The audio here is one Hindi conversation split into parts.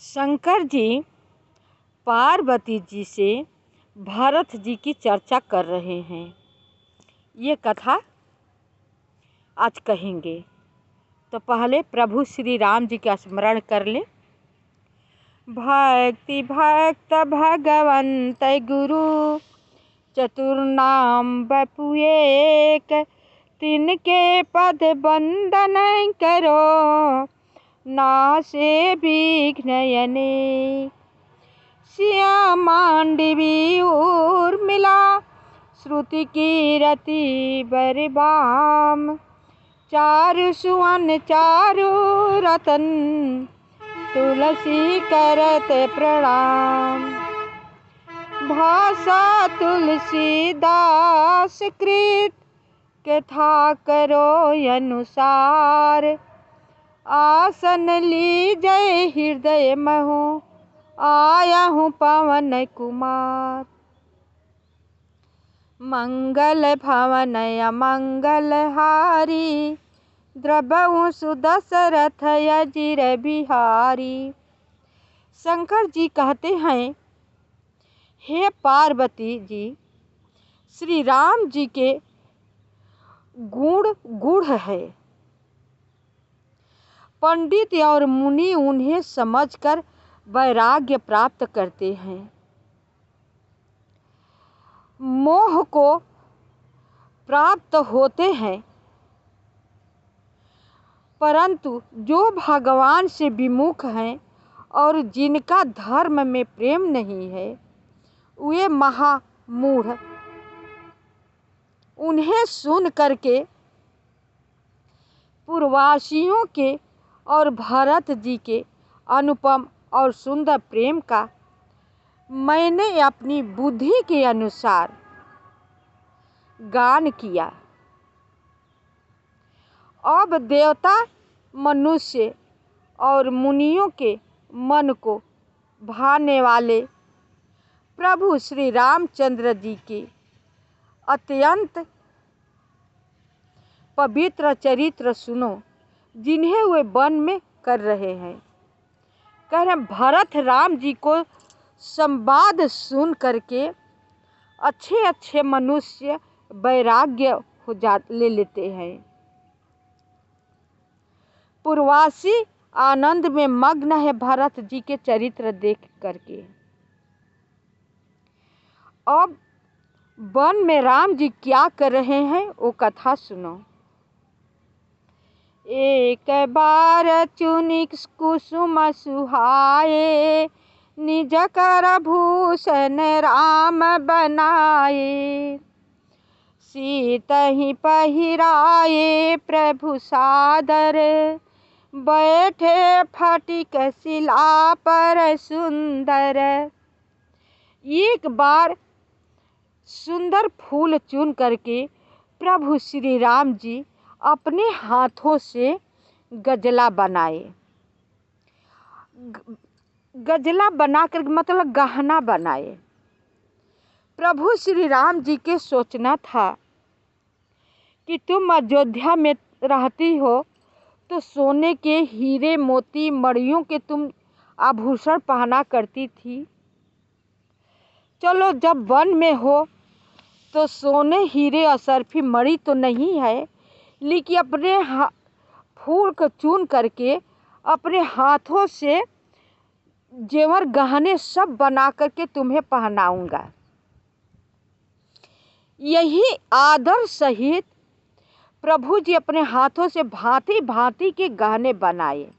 शंकर जी पार्वती जी से भरत जी की चर्चा कर रहे हैं। ये कथा आज कहेंगे। तो पहले प्रभु श्री राम जी का स्मरण कर ले। भक्ति भक्त भगवंत गुरु चतुर्नाम बपु एक, तिनके पद बंदन करो नासे विघ्नयने। सिया मांडवी उर्मिला श्रुति कीरति बरबाम, चारु सुवन चारु रतन तुलसी करत प्रणाम। भाषा तुलसीदास कृत कथा करो अनुसार, आसन लीजय हृदय महु आया हूँ पवन कुमार। मंगल भवन अमंगल हारी, द्रवहु सुदशरथ अजिर बिहारी। शंकर जी कहते हैं, हे पार्वती जी, श्री राम जी के गुण गूढ़ है। पंडित और मुनि उन्हें समझकर वैराग्य प्राप्त करते हैं। मोह को प्राप्त होते हैं, परंतु जो भगवान से विमुख हैं और जिनका धर्म में प्रेम नहीं है, वे महामूढ़। उन्हें सुन करके पूर्ववासियों के और भरत जी के अनुपम और सुंदर प्रेम का मैंने अपनी बुद्धि के अनुसार गान किया। अब देवता, मनुष्य और मुनियों के मन को भाने वाले प्रभु श्री रामचंद्र जी के अत्यंत पवित्र चरित्र सुनो, जिन्हें वे वन में कर रहे हैं। कह रहे भरत राम जी को संवाद सुन करके अच्छे अच्छे मनुष्य वैराग्य ले लेते हैं। पूर्ववासी आनंद में मग्न है भरत जी के चरित्र देख करके। अब वन में राम जी क्या कर रहे हैं वो कथा सुनो। एक बार चुनी कुसुम सुहाए, निज कर भूषण राम बनाए। सीत ही पहिराए प्रभु सादर, बैठे फटिक शिला पर सुंदर। एक बार सुंदर फूल चुन करके प्रभु श्री राम जी अपने हाथों से गजला बनाए। गजला बनाकर मतलब गहना बनाए। प्रभु श्री राम जी के सोचना था कि तुम अयोध्या में रहती हो तो सोने के हीरे मोती मणियों के तुम आभूषण पहना करती थी। चलो जब वन में हो तो सोने हीरे असरफी मणि तो नहीं है, लेकिन अपने फूल को चुन करके अपने हाथों से जेवर गहने सब बना करके तुम्हें पहनाऊंगा। यही आदर सहित प्रभु जी अपने हाथों से भांति भांति के गहने बनाए।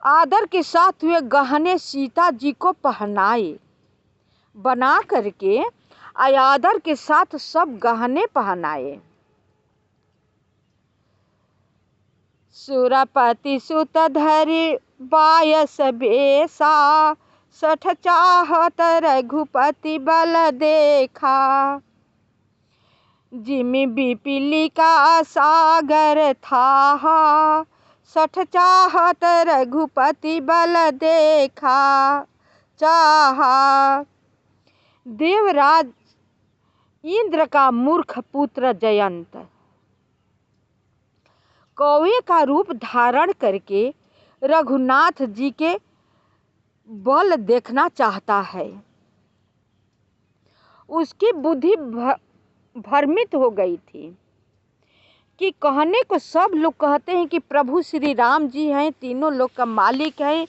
आदर के साथ वे गहने सीता जी को पहनाए। बना करके आदर के साथ सब गहने पहनाए। सुरपति सुत धरि बायस बेसा, 60 चाहत रघुपति बल देखा। जिमि बिपिलिका सागर था, 60 चाहत रघुपति बल देखा चाहा। देवराज इंद्र का मूर्ख पुत्र जयंत कौवे का रूप धारण करके रघुनाथ जी के बल देखना चाहता है। उसकी बुद्धि भ्रमित हो गई थी कि कहने को सब लोग कहते हैं कि प्रभु श्री राम जी हैं, तीनों लोग का मालिक हैं,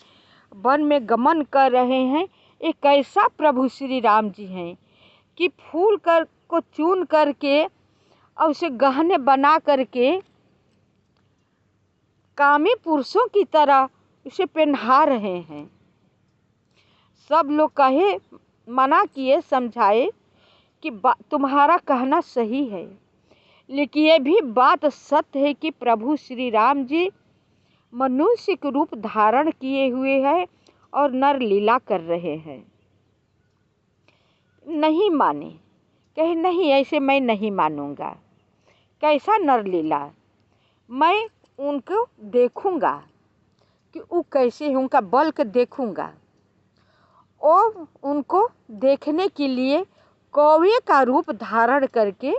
वन में गमन कर रहे हैं। एक कैसा प्रभु श्री राम जी हैं कि फूल को चुन करके और उसे गहने बना करके कामी पुरुषों की तरह उसे पहना रहे हैं। सब लोग कहे, मना किए, समझाए कि तुम्हारा कहना सही है, लेकिन ये भी बात सत्य है कि प्रभु श्री राम जी मनुष्य के रूप धारण किए हुए हैं और नर लीला कर रहे हैं। नहीं माने, कहे नहीं, ऐसे मैं नहीं मानूंगा। कैसा नर लीला? मैं उनको देखूंगा कि वो कैसे हैं, उनका बल के देखूंगा। और उनको देखने के लिए कौवे का रूप धारण करके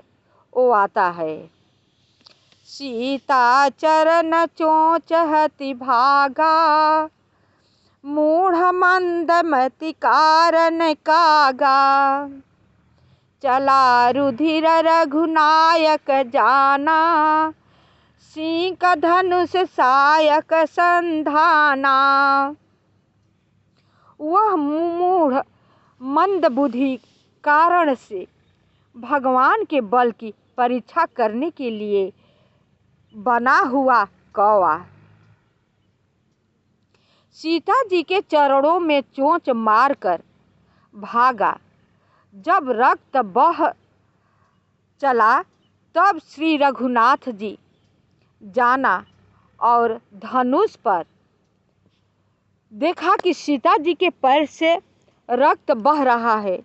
वो आता है। सीता चरण चोंच हति भागा, मूढ़ मंदमति कारण कागा। चला रुधिर रघुनायक जाना, सींक धनुष सायक संधाना। वह मूढ़ मंद बुद्धि कारण से भगवान के बल की परीक्षा करने के लिए बना हुआ कौवा सीता जी के चरणों में चोंच मारकर भागा। जब रक्त बह चला तब श्री रघुनाथ जी जाना और धनुष पर देखा कि सीता जी के पैर से रक्त बह रहा है।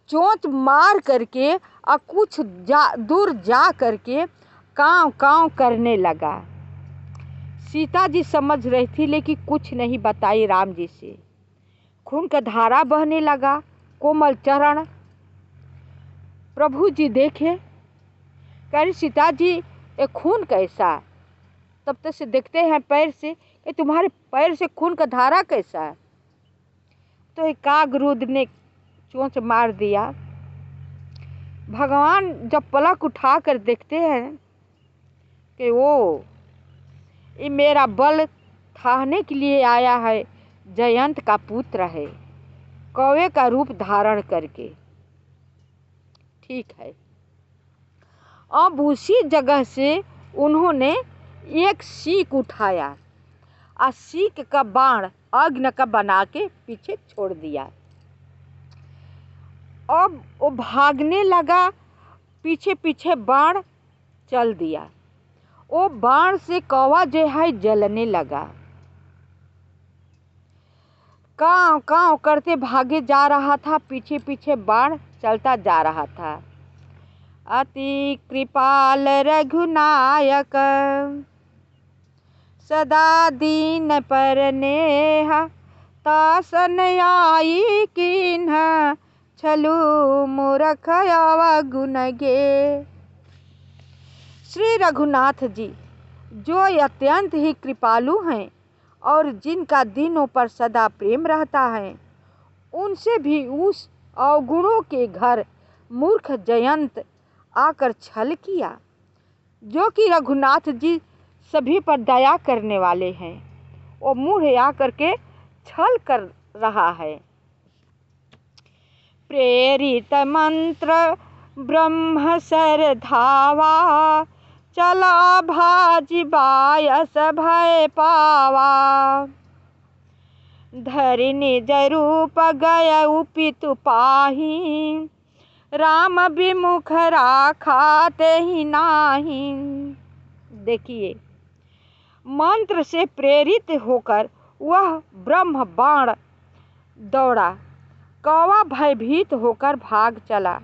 चोंच मार करके और कुछ दूर जा करके कांव कांव करने लगा। सीता जी समझ रही थी लेकिन कुछ नहीं बताई राम जी से। खून का धारा बहने लगा, कोमल चरण। प्रभु जी देखे, कह रही सीता जी ये खून कैसा? तब तक से देखते हैं पैर से कि तुम्हारे पैर से खून का धारा कैसा है? तो एक कागरुद्ध ने चोंच मार दिया। भगवान जब पलक उठा कर देखते हैं कि वो ये मेरा बल थाहने के लिए आया है, जयंत का पुत्र है, कौवे का रूप धारण करके। ठीक है, अब उसी जगह से उन्होंने एक सीख उठाया और सीख का बाण अग्नि का बना के पीछे छोड़ दिया। अब वो भागने लगा, पीछे पीछे बाण चल दिया। वो बाण से कौवा जो है जलने लगा। कांव कांव करते भागे जा रहा था, पीछे पीछे बाण चलता जा रहा था। अति कृपाल रघुनायक, सदा दीन पर नेह। तासन आई किन्ह, छलु मूर्ख अवगुण गे। श्री रघुनाथ जी जो अत्यंत ही कृपालु हैं और जिनका दीनों पर सदा प्रेम रहता है, उनसे भी उस अवगुणों के घर मूर्ख जयंत आकर छल किया। जो कि रघुनाथ जी सभी पर दया करने वाले हैं, वो मूढ़ आकर के छल कर रहा है। प्रेरित मंत्र ब्रह्म सर धावा, चला भाजी बायस भय पावा। धरि निज रूप गय उपितु पाही, राम विमुख राखा तेहि नाही। देखिए, मंत्र से प्रेरित होकर वह ब्रह्म बाण दौड़ा। कौवा भयभीत होकर भाग चला।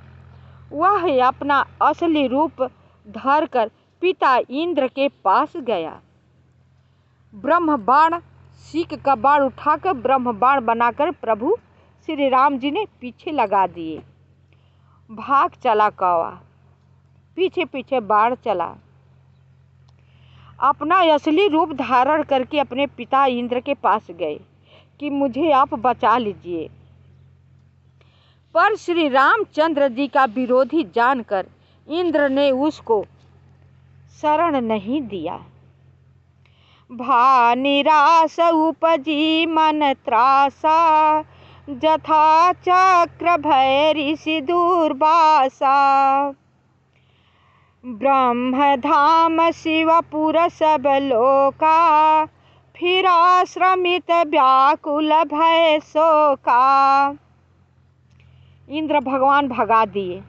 वह अपना असली रूप धरकर पिता इंद्र के पास गया। ब्रह्म बाण, सीख का बाण उठाकर ब्रह्म बाण बनाकर प्रभु श्री राम जी ने पीछे लगा दिए। भाग चला कौवा, पीछे पीछे बाढ़ चला। अपना असली रूप धारण करके अपने पिता इंद्र के पास गए कि मुझे आप बचा लीजिए। पर श्री रामचंद्र जी का विरोधी जानकर इंद्र ने उसको शरण नहीं दिया। भा निराश उपजी मन त्रासा, जथा चक्र भय ऋषि दुर्वासा। ब्रह्म धाम शिवपुर सब लोका, फिरा श्रमित व्याकुल भय शोका। इंद्र भगवान भगा दिए